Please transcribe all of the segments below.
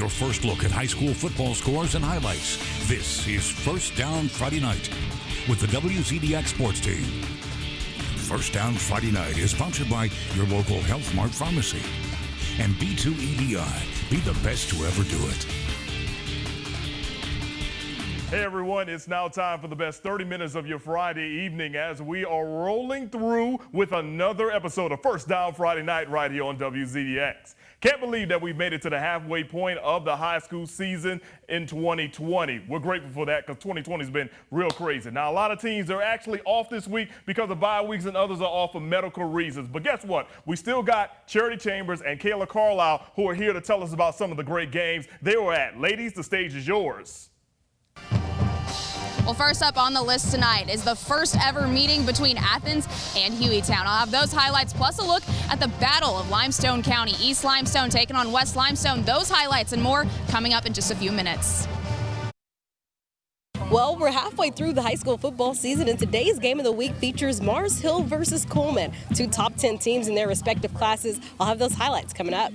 your first look at high school football scores and highlights. This is First Down Friday Night with the WZDX Sports Team. First Down Friday Night is sponsored by your local Health Mart Pharmacy and B2EDI. Be the best to ever do it. Hey everyone, it's now time for the best 30 minutes of your Friday evening as we are rolling through with another episode of First Down Friday Night right here on WZDX. Can't believe that we've made it to the halfway point of the high school season in 2020. We're grateful for that because 2020 has been real crazy. Now, a lot of teams are actually off this week because of bye weeks and others are off for medical reasons. But guess what? We still got Charity Chambers and Kayla Carlisle who are here to tell us about some of the great games they were at. Ladies, the stage is yours. Well, first up on the list tonight is the first ever meeting between Athens and Hueytown. I'll have those highlights plus a look at the Battle of Limestone County. East Limestone taking on West Limestone. Those highlights and more coming up in just a few minutes. Well, we're halfway through the high school football season, and today's game of the week features Mars Hill versus Coleman, two top 10 teams in their respective classes. I'll have those highlights coming up.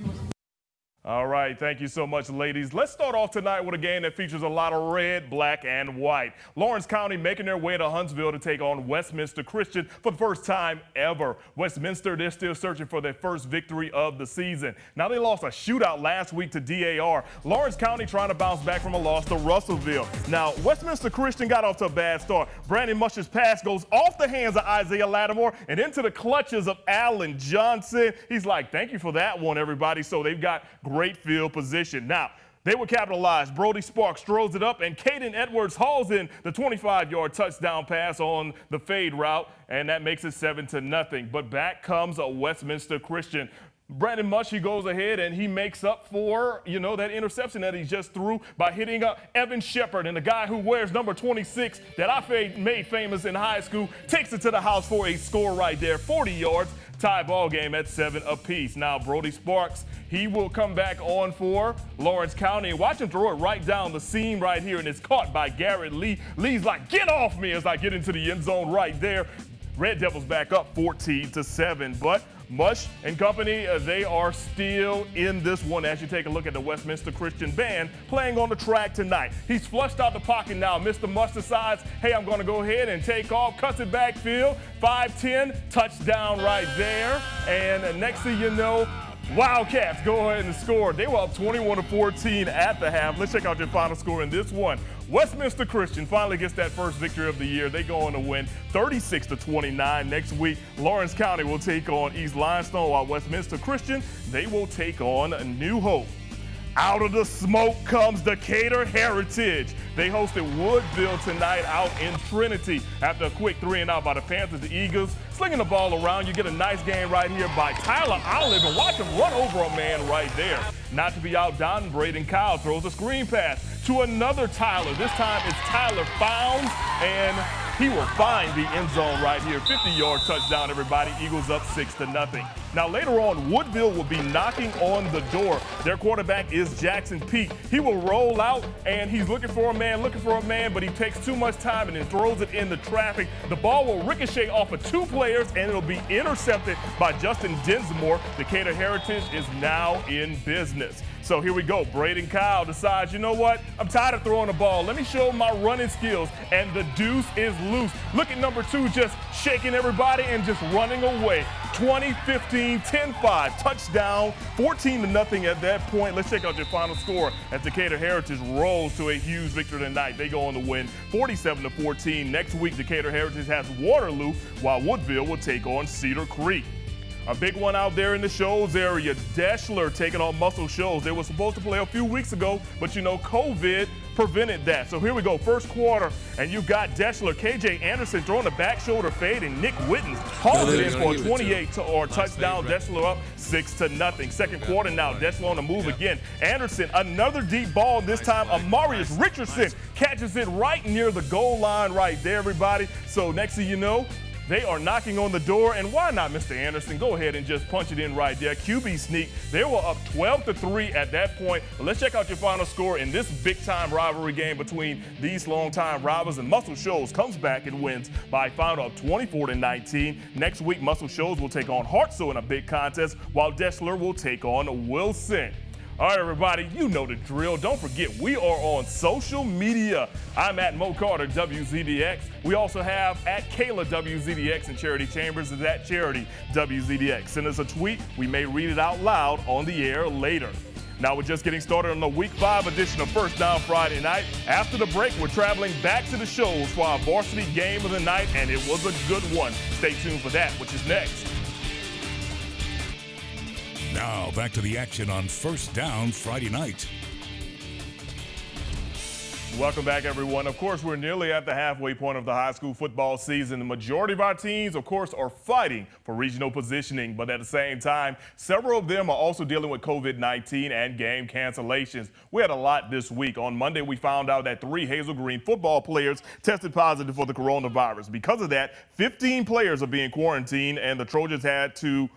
All right, thank you so much, ladies. Let's start off tonight with a game that features a lot of red, black, and white. Lawrence County making their way to Huntsville to take on Westminster Christian for the first time ever. Westminster, they're still searching for their first victory of the season. Now, they lost a shootout last week to DAR. Lawrence County trying to bounce back from a loss to Russellville. Now, Westminster Christian got off to a bad start. Brandon Mush's pass goes off the hands of Isaiah Lattimore and into the clutches of Allen Johnson. He's like, thank you for that one, everybody. So they've got great field position. Now, they were capitalized. Brody Sparks throws it up, and Caden Edwards hauls in the 25-yard touchdown pass on the fade route, and that makes it 7-0. But back comes a Westminster Christian. Brandon Mush, he goes ahead and he makes up for, that interception that he just threw by hitting Evan Shepard, and the guy who wears number 26 that I made famous in high school takes it to the house for a score right there, 40 yards. Tie ball game at 7 apiece. Now, Brody Sparks, he will come back on for Lawrence County. Watch him throw it right down the seam right here, and it's caught by Garrett Lee. Lee's like, get off me as I get into the end zone right there. Red Devils back up 14-7, but Mush and company, they are still in this one as you take a look at the Westminster Christian Band playing on the track tonight. He's flushed out the pocket now. Mr. Mush decides, hey, I'm going to go ahead and take off, cuts it backfield, 5-10, touchdown right there. And next thing you know, Wildcats go ahead and score. They were up 21-14 at the half. Let's check out your final score in this one. Westminster Christian finally gets that first victory of the year. They go on to win 36-29. Next week, Lawrence County will take on East Limestone, while Westminster Christian, they will take on New Hope. Out of the smoke comes Decatur Heritage. They hosted Woodville tonight out in Trinity. After a quick 3-and-out by the Panthers, the Eagles slinging the ball around. You get a nice game right here by Tyler Olive, and watch him run over a man right there. Not to be outdone, Braden Kyle throws a screen pass to another Tyler. This time it's Tyler Founds, and he will find the end zone right here. 50-yard touchdown, everybody. Eagles up 6-0. Now, later on, Woodville will be knocking on the door. Their quarterback is Jackson Peak. He will roll out, and he's looking for a man, but he takes too much time and then throws it into traffic. The ball will ricochet off of two players, and it'll be intercepted by Justin Dinsmore. Decatur Heritage is now in business. So here we go. Braden Kyle decides, you know what? I'm tired of throwing the ball. Let me show my running skills. And the deuce is loose. Look at number 2 just shaking everybody and just running away. 20-15, 10-5, touchdown, 14-0 at that point. Let's check out your final score as Decatur Heritage rolls to a huge victory tonight. They go on to win 47-14. Next week, Decatur Heritage has Waterloo, while Woodville will take on Cedar Creek. A big one out there in the Shoals area, Deshler taking on Muscle Shoals. They were supposed to play a few weeks ago, but COVID prevented that. So here we go, first quarter, and you've got Deshler, KJ Anderson throwing the back shoulder fade, and Nick Wittens hauls it in for a 28-yard touchdown. Deshler up 6-0. Second quarter now, Deshler on the move again. Anderson, another deep ball, this time Amarius Richardson catches it right near the goal line right there, everybody. So next thing you know, they are knocking on the door, and why not, Mr. Anderson? Go ahead and just punch it in right there. QB sneak. They were up 12-3 at that point. But let's check out your final score in this big-time rivalry game between these longtime rivals. And Muscle Shoals comes back and wins by a final of 24-19. Next week, Muscle Shoals will take on Hartselle in a big contest, while Deshler will take on Wilson. All right, everybody, you know the drill. Don't forget, we are on social media. I'm at Mo Carter, WZDX. We also have at Kayla, WZDX, and Charity Chambers is at Charity, WZDX. Send us a tweet. We may read it out loud on the air later. Now we're just getting started on the Week 5 edition of First Down Friday night. After the break, we're traveling back to the Shoals for our varsity game of the night, and it was a good one. Stay tuned for that, which is next. Now back to the action on First Down Friday night. Welcome back, everyone. Of course, we're nearly at the halfway point of the high school football season. The majority of our teams, of course, are fighting for regional positioning, but at the same time, several of them are also dealing with COVID-19 and game cancellations. We had a lot this week. On Monday, we found out that 3 Hazel Green football players tested positive for the coronavirus. Because of that, 15 players are being quarantined, and the Trojans had to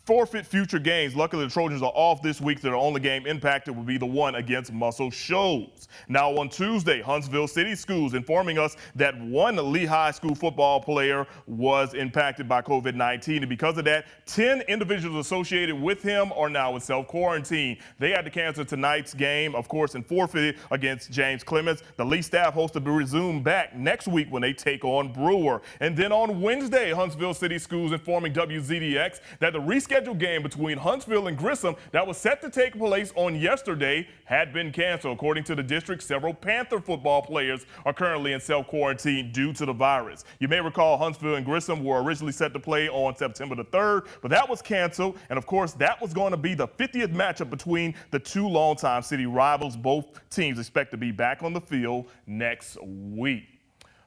forfeit future games. Luckily, the Trojans are off this week, so the only game impacted will be the one against Muscle Shoals. Now on Tuesday, Huntsville City Schools informing us that 1 Lehigh School football player was impacted by COVID-19, and because of that, 10 individuals associated with him are now in self-quarantine. They had to cancel tonight's game, of course, and forfeited against James Clemens. The Lee staff hopes to resume back next week when they take on Brewer. And then on Wednesday, Huntsville City Schools informing WZDX that the rescheduled game between Huntsville and Grissom that was set to take place on yesterday had been canceled. According to the district, several Panther football players are currently in self-quarantine due to the virus. You may recall Huntsville and Grissom were originally set to play on September the 3rd, but that was canceled. And of course, that was going to be the 50th matchup between the 2 longtime city rivals. Both teams expect to be back on the field next week.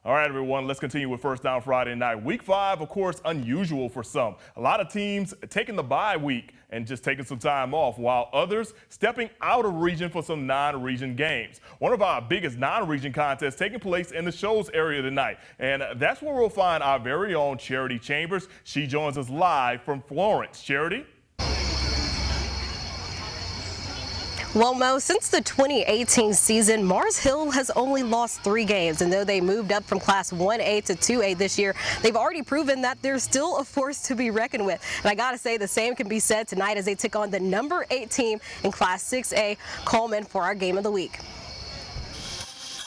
All right, everyone, let's continue with First Down Friday night. Week 5, of course, unusual for some. A lot of teams taking the bye week and just taking some time off, while others stepping out of region for some non-region games. One of our biggest non-region contests taking place in the Shoals area tonight. And that's where we'll find our very own Charity Chambers. She joins us live from Florence. Charity? Well, Mo, since the 2018 season, Mars Hill has only lost 3 games, and though they moved up from Class 1A to 2A this year, they've already proven that they're still a force to be reckoned with. And I gotta say, the same can be said tonight as they took on the number 8 team in Class 6A, Coleman, for our game of the week.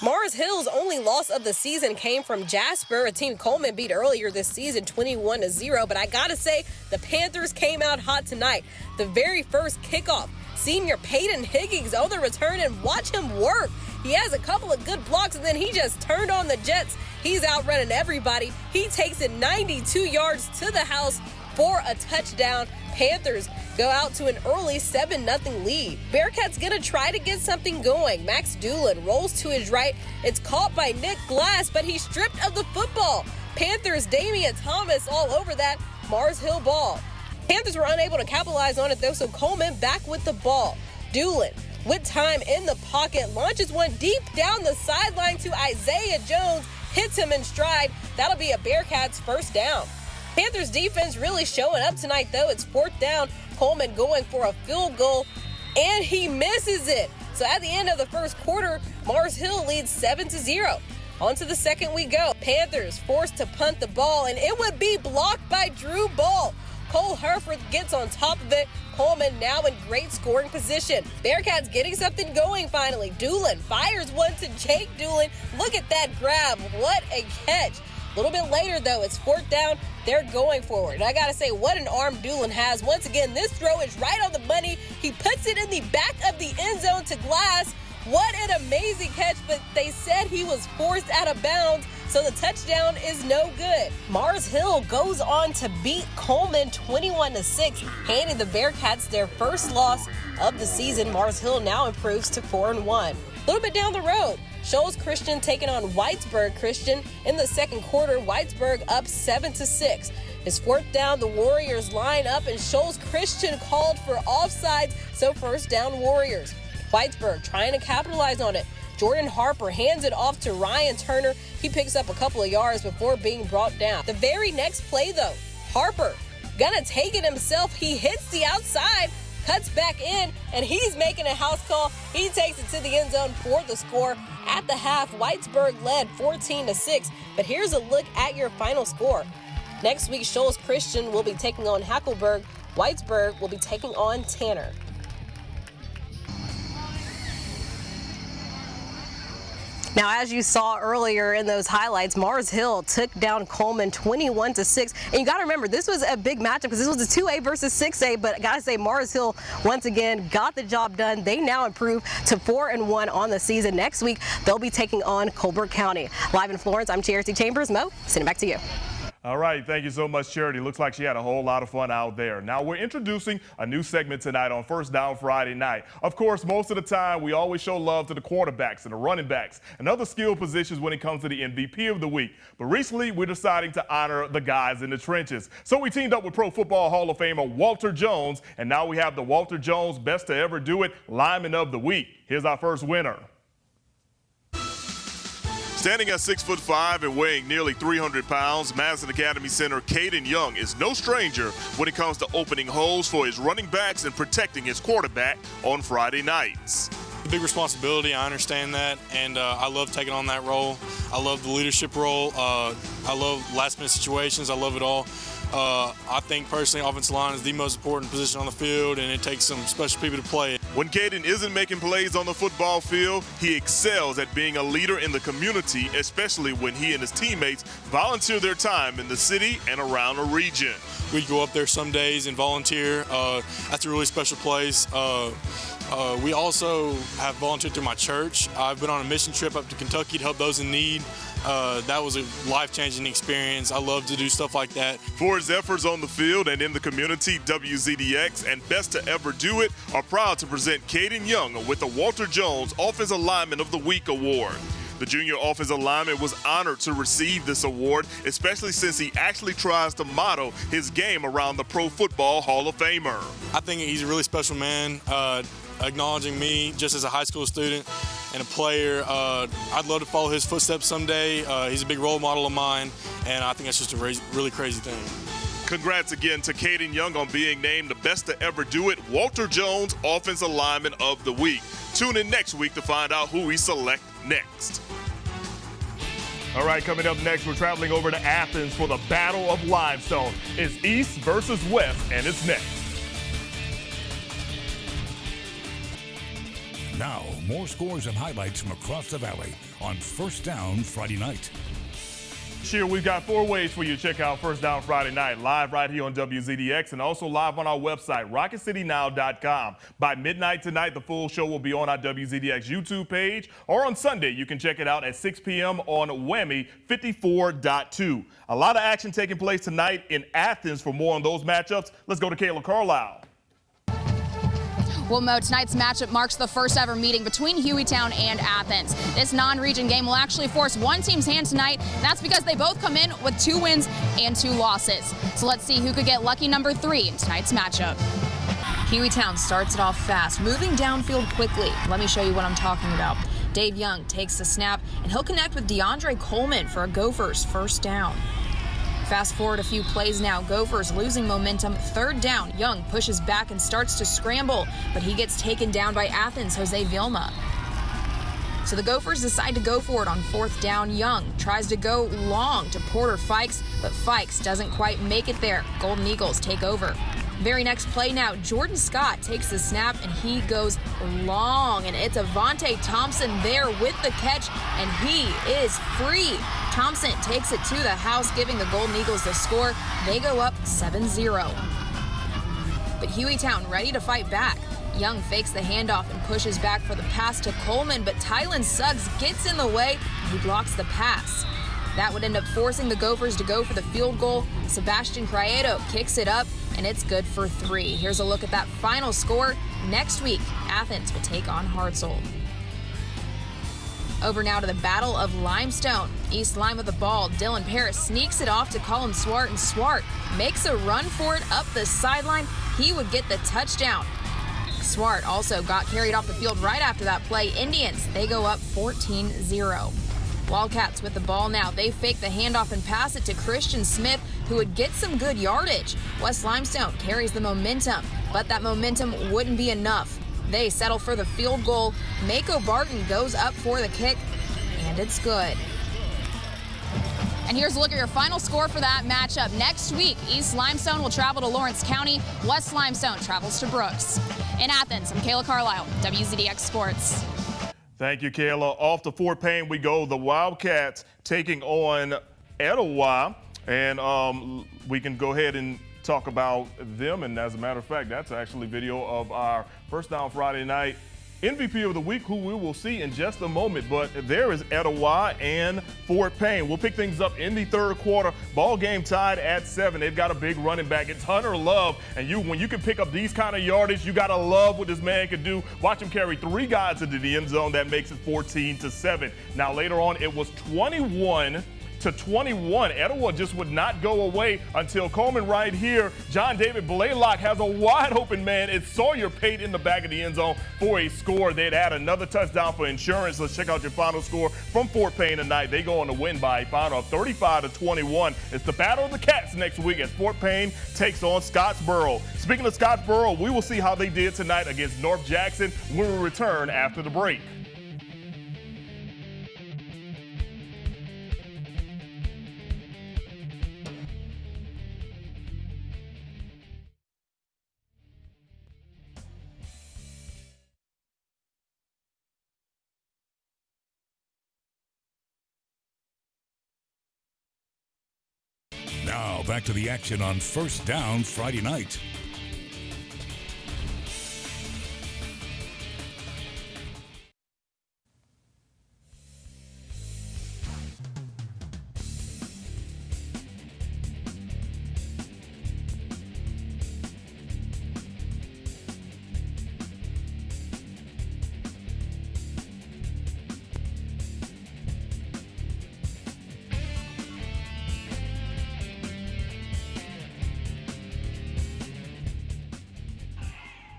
Mars Hill's only loss of the season came from Jasper, a team Coleman beat earlier this season 21-0, but I gotta say, the Panthers came out hot tonight. The very first kickoff, senior Payne Higgins on the return, and watch him work. He has a couple of good blocks, and then he just turned on the Jets. He's outrunning everybody. He takes it 92 yards to the house for a touchdown. Panthers go out to an early 7-0 lead. Bearcats gonna try to get something going. Max Doolin rolls to his right. It's caught by Nick Glass, but he's stripped of the football. Panthers Damian Thomas all over that Mars Hill ball. Panthers were unable to capitalize on it, though, so Coleman back with the ball. Doolin, with time in the pocket, launches one deep down the sideline to Isaiah Jones, hits him in stride. That'll be a Bearcats first down. Panthers defense really showing up tonight, though. It's 4th down. Coleman going for a field goal, and he misses it. So at the end of the first quarter, Mars Hill leads 7-0. On to the second we go. Panthers forced to punt the ball, and it would be blocked by Drew Ball. Cole Herford gets on top of it. Coleman now in great scoring position. Bearcats getting something going finally. Doolin fires one to Jake Doolin. Look at that grab. What a catch. A little bit later, though, it's 4th down. They're going forward. I got to say, what an arm Doolin has. Once again, this throw is right on the money. He puts it in the back of the end zone to Glass. What an amazing catch, but they said he was forced out of bounds, so the touchdown is no good. Mars Hill goes on to beat Coleman 21-6, handing the Bearcats their first loss of the season. Mars Hill now improves to 4-1. A little bit down the road, Shoals Christian taking on Whitesburg Christian. In the second quarter, Whitesburg up 7-6. It's 4th down, the Warriors line up, and Shoals Christian called for offsides, so first down Warriors. Whitesburg trying to capitalize on it. Jordan Harper hands it off to Ryan Turner. He picks up a couple of yards before being brought down. The very next play, though, Harper gonna take it himself. He hits the outside, cuts back in, and he's making a house call. He takes it to the end zone for the score. At the half, Whitesburg led 14-6, but here's a look at your final score. Next week, Shoals Christian will be taking on Hackleburg. Whitesburg will be taking on Tanner. Now, as you saw earlier in those highlights, Mars Hill took down Coleman 21-6. And you got to remember, this was a big matchup because this was a 2A versus 6A. But got to say, Mars Hill once again got the job done. They now improve to 4-1 on the season. Next week, they'll be taking on Colbert County. Live in Florence, I'm Charity Chambers. Mo, sending it back to you. All right, thank you so much, Charity. Looks like she had a whole lot of fun out there. Now, we're introducing a new segment tonight on First Down Friday night. Of course, most of the time, we always show love to the quarterbacks and the running backs and other skill positions when it comes to the MVP of the week. But recently, we're deciding to honor the guys in the trenches. So we teamed up with Pro Football Hall of Famer Walter Jones, and now we have the Walter Jones Best to Ever Do It Lineman of the Week. Here's our first winner. Standing at 6'5" and weighing nearly 300 pounds, Madison Academy center Caden Young is no stranger when it comes to opening holes for his running backs and protecting his quarterback on Friday nights. Big responsibility, I understand that, and I love taking on that role. I love the leadership role. I love last-minute situations. I love it all. I think personally offensive line is the most important position on the field, and it takes some special people to play it. When Caden isn't making plays on the football field, he excels at being a leader in the community, especially when he and his teammates volunteer their time in the city and around the region. We'd go up there some days and volunteer. That's a really special place. We also have volunteered through my church. I've been on a mission trip up to Kentucky to help those in need. That was a life-changing experience. I love to do stuff like that. For his efforts on the field and in the community, WZDX and Best to Ever Do It are proud to present Caden Young with the Walter Jones Offensive Lineman of the Week award. The junior offensive lineman was honored to receive this award, especially since he actually tries to model his game around the Pro Football Hall of Famer. I think he's a really special man, acknowledging me just as a high school student and a player. I'd love to follow his footsteps someday. He's a big role model of mine, and I think that's just a really crazy thing. Congrats again to Caden Young on being named the Best to Ever Do It Walter Jones Offensive Lineman of the Week. Tune in next week to find out who we select next. All right, coming up next, we're traveling over to Athens for the Battle of Limestone. It's East versus West, and it's next. Now, more scores and highlights from across the valley on First Down Friday night. Sure, we've got 4 ways for you to check out First Down Friday night, live right here on WZDX and also live on our website, rocketcitynow.com. By midnight tonight, the full show will be on our WZDX YouTube page, or on Sunday, you can check it out at 6 p.m. on Whammy 54.2. A lot of action taking place tonight in Athens. For more on those matchups, let's go to Kayla Carlisle. Well, Mo, tonight's matchup marks the first ever meeting between Hueytown and Athens. This non-region game will actually force one team's hand tonight. That's because they both come in with 2 wins and 2 losses. So let's see who could get lucky number 3 in tonight's matchup. Hueytown starts it off fast, moving downfield quickly. Let me show you what I'm talking about. Dave Young takes the snap, and he'll connect with DeAndre Coleman for a Gophers first down. Fast forward a few plays now, Gophers losing momentum, 3rd down. Young pushes back and starts to scramble, but he gets taken down by Athens' Jose Vilma. So the Gophers decide to go for it on 4th down. Young tries to go long to Porter Fikes, but Fikes doesn't quite make it there. Golden Eagles take over. Very next play now, Jordan Scott takes the snap and he goes long, and it's Avante Thompson there with the catch, and he is free. Thompson takes it to the house, giving the Golden Eagles the score. They go up 7-0. But Hueytown ready to fight back. Young fakes the handoff and pushes back for the pass to Coleman, but Tylen Suggs gets in the way and he blocks the pass. That would end up forcing the Gophers to go for the field goal. Sebastian Prieto kicks it up, and it's good for 3. Here's a look at that final score. Next week, Athens will take on Hartselle. Over now to the Battle of Limestone. East line with the ball. Dylan Paris sneaks it off to Colin Swart, and Swart makes a run for it up the sideline. He would get the touchdown. Swart also got carried off the field right after that play. Indians, they go up 14-0. Wildcats with the ball now. They fake the handoff and pass it to Christian Smith, who would get some good yardage. West Limestone carries the momentum, but that momentum wouldn't be enough. They settle for the field goal. Mako Barton goes up for the kick, and it's good. And here's a look at your final score for that matchup. Next week, East Limestone will travel to Lawrence County. West Limestone travels to Brooks. In Athens, I'm Kayla Carlisle, WZDX Sports. Thank you, Kayla. Off to Fort Payne we go. The Wildcats taking on Etowah. And we can go ahead and talk about them. And as a matter of fact, that's actually video of our First Down Friday night MVP of the week, who we will see in just a moment. But there is Etowah and Fort Payne. We'll pick things up in the third quarter. Ball game tied at 7. They've got a big running back. It's Hunter Love. And when you can pick up these kind of yardage, you got to love what this man can do. Watch him carry 3 guys into the end zone. That makes it 14-7. Now later on, it was 21-21. Etowah just would not go away until Coleman right here. John David Blaylock has a wide open man. It's Sawyer Pate in the back of the end zone for a score. They'd add another touchdown for insurance. Let's check out your final score from Fort Payne tonight. They go on to win by a final of 35-21. It's the Battle of the Cats next week as Fort Payne takes on Scottsboro. Speaking of Scottsboro, we will see how they did tonight against North Jackson when we return after the break. Now back to the action on First Down Friday night.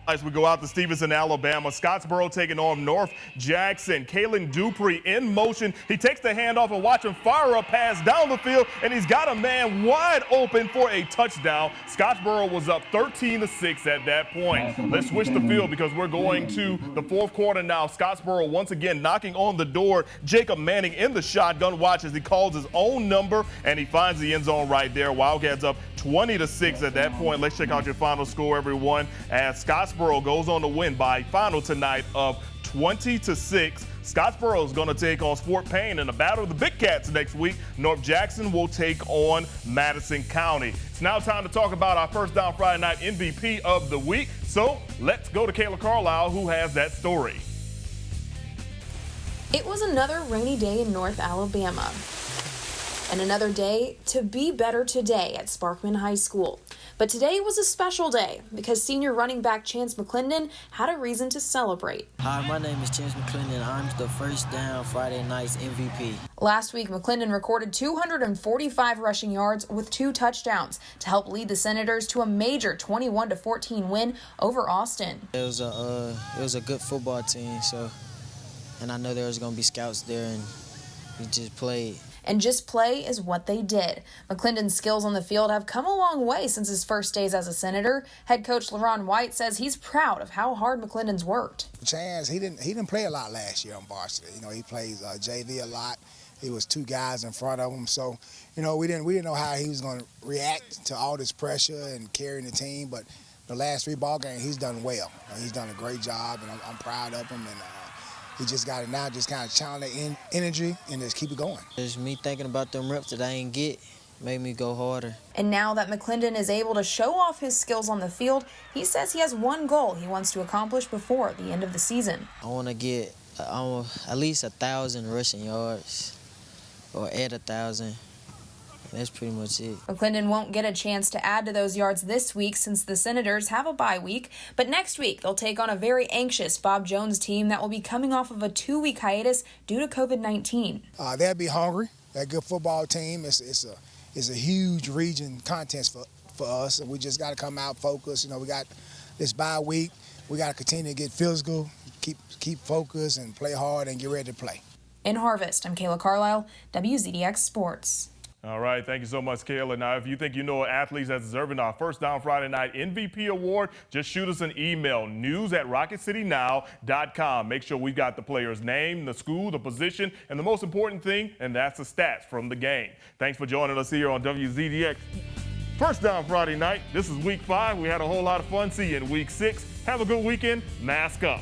As we go out to Stevenson, Alabama, Scottsboro taking on North Jackson. Kalen Dupree in motion. He takes the handoff and watch him fire a pass down the field, and he's got a man wide open for a touchdown. Scottsboro was up 13-6 at that point. Let's switch the field because we're going to the fourth quarter now. Scottsboro once again knocking on the door. Jacob Manning in the shotgun. Watch as he calls his own number, and he finds the end zone right there. Wildcats up 20-6 at that point. Let's check out your final score, everyone, as Scottsboro goes on to win by a final tonight of 20-6. Scottsboro is going to take on Fort Payne in the Battle of the Big Cats next week. North Jackson will take on Madison County. It's now time to talk about our First Down Friday night MVP of the week. So let's go to Kayla Carlisle, who has that story. It was another rainy day in North Alabama. And another day to be better today at Sparkman High School. But today was a special day because senior running back Chance McClendon had a reason to celebrate. Hi, my name is Chance McClendon. I'm the First Down Friday night's MVP. Last week, McClendon recorded 245 rushing yards with 2 touchdowns to help lead the Senators to a major 21-14 win over Austin. It was a good football team, and I know there was going to be scouts there, and we just played. And just play is what they did. McClendon's skills on the field have come a long way since his first days as a Senator. Head coach LaRon White says he's proud of how hard McClendon's worked. Chance, he didn't play a lot last year on varsity. You know, he plays JV a lot. He was 2 guys in front of him, so you know we didn't know how he was going to react to all this pressure and carrying the team. But the last 3 ball games, he's done well. He's done a great job, and I'm proud of him. And he just got it now, just kind of channel the energy and just keep it going. Just me thinking about them reps that I ain't get made me go harder. And now that McClendon is able to show off his skills on the field, he says he has one goal he wants to accomplish before the end of the season. I want to get at least 1,000 rushing yards or at 1,000. That's pretty much it. McClendon won't get a chance to add to those yards this week since the Senators have a bye week, but next week they'll take on a very anxious Bob Jones team that will be coming off of a 2-week hiatus due to COVID-19. They'll be hungry. That good football team is a huge region contest for us, and we just got to come out focused. You know, we got this bye week. We got to continue to get physical, keep focused, and play hard and get ready to play. In Harvest, I'm Kayla Carlisle, WZDX Sports. All right, thank you so much, Kayla. Now, if you think you know athletes that's deserving our First Down Friday Night MVP Award, just shoot us an email, news@rocketcitynow.com. Make sure we've got the player's name, the school, the position, and the most important thing, and that's the stats from the game. Thanks for joining us here on WZDX. First Down Friday Night. This is Week 5. We had a whole lot of fun. See you in Week 6. Have a good weekend. Mask up.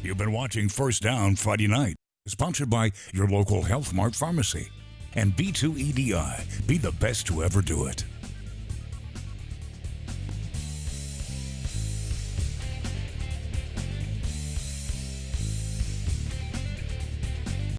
You've been watching First Down Friday Night, sponsored by your local Health Mart Pharmacy and B2EDI. Be the best to ever do it.